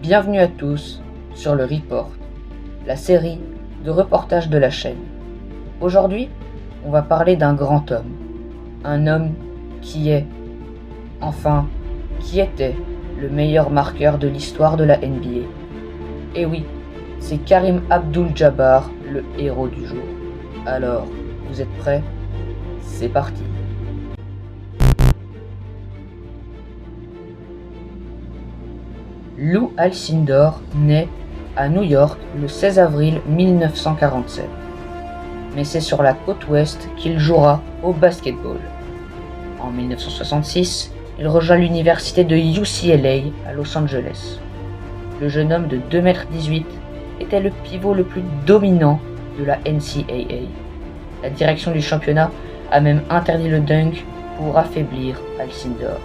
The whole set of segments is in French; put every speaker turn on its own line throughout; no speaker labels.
Bienvenue à tous sur le Report, la série de reportages de la chaîne. Aujourd'hui, on va parler d'un grand homme. Un homme qui était le meilleur marqueur de l'histoire de la NBA. Et oui, c'est Kareem Abdul-Jabbar, le héros du jour. Alors, vous êtes prêts? C'est parti. Lou Alcindor naît à New York le 16 avril 1947. Mais c'est sur la côte ouest qu'il jouera au basketball. En 1966, il rejoint l'université de UCLA à Los Angeles. Le jeune homme de 2,18 m était le pivot le plus dominant de la NCAA. La direction du championnat a même interdit le dunk pour affaiblir Alcindor.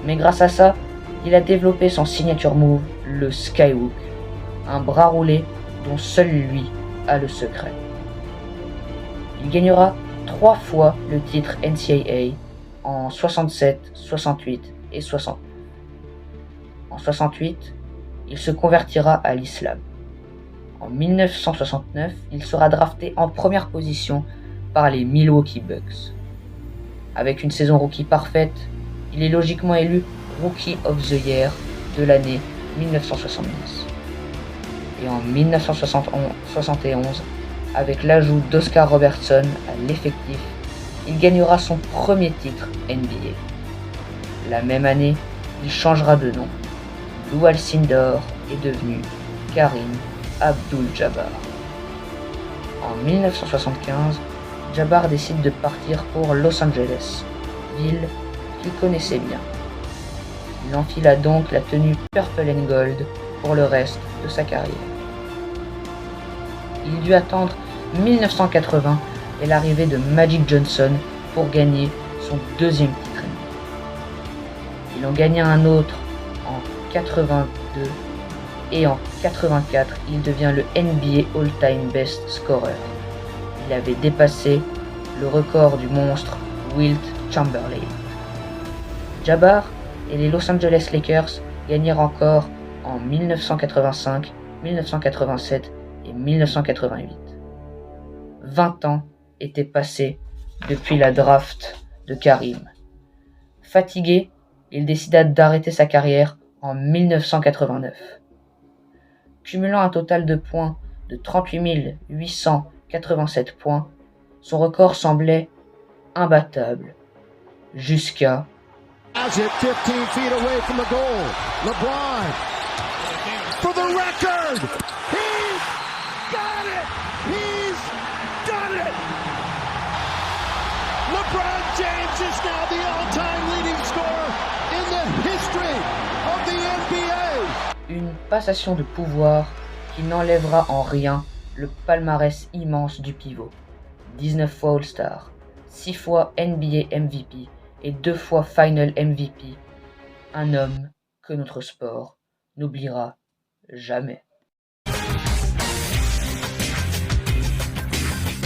Mais grâce à ça, il a développé son signature move, le Skyhook, un bras roulé dont seul lui a le secret. Il gagnera 3 fois le titre NCAA en 67, 68 et 69. En 68, il se convertira à l'islam. En 1969, il sera drafté en première position par les Milwaukee Bucks. Avec une saison rookie parfaite, il est logiquement élu Rookie of the Year de l'année 1970. Et en 1971, avec l'ajout d'Oscar Robertson à l'effectif, il gagnera son premier titre NBA. La même année, il changera de nom. Lou Alcindor est devenu Kareem Abdul-Jabbar. En 1975, Jabbar décide de partir pour Los Angeles, ville qu'il connaissait bien. Il enfila donc la tenue Purple and Gold pour le reste de sa carrière. Il dut attendre 1980 et l'arrivée de Magic Johnson pour gagner son deuxième titre. Il en gagna un autre en 82 et en 84, il devient le NBA All-Time Best Scorer. Il avait dépassé le record du monstre Wilt Chamberlain. Jabbar et les Los Angeles Lakers gagnèrent encore en 1985, 1987 et 1988. 20 ans étaient passés depuis la draft de Kareem. Fatigué, il décida d'arrêter sa carrière en 1989. Cumulant un total de points de 38 887 points, son record semblait imbattable jusqu'à
Has it 15 feet away from the goal. LeBron for the record. He's got it. He's done it. LeBron James is now the all-time leading scorer in the history of the NBA.
Une passation de pouvoir qui n'enlèvera en rien le palmarès immense du pivot. 19 fois All-Star, 6 fois NBA MVP et 2 fois Final MVP, un homme que notre sport n'oubliera jamais.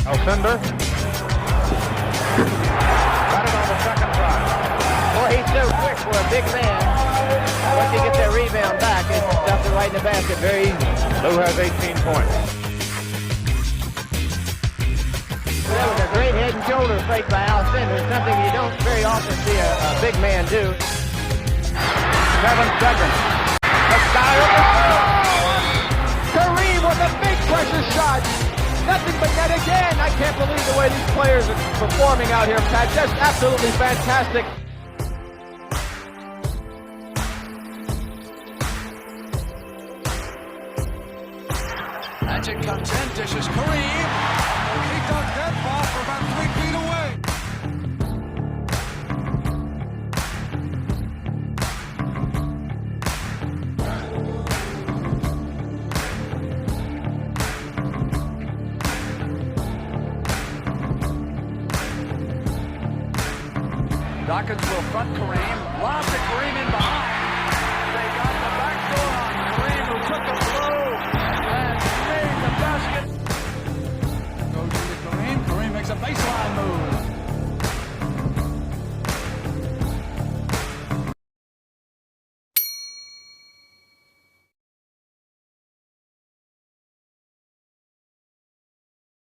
Alcindor. Got it on the second try. Boy, he's so quick for a big man. Once he gets that rebound back, it's stuffed it right in the basket very easy. Lou has 18 points. That was a great head and shoulder fake by Alcindor, something you don't very often see a big man do. 7 seconds. The sky Kareem with a big pressure shot. Nothing but net again. I can't believe the way these players are performing out here, Pat. Just absolutely fantastic.
Magic comes in, dishes Kareem. He dunked that ball for about 3 feet away. Dawkins will front Kareem. Lob to Kareem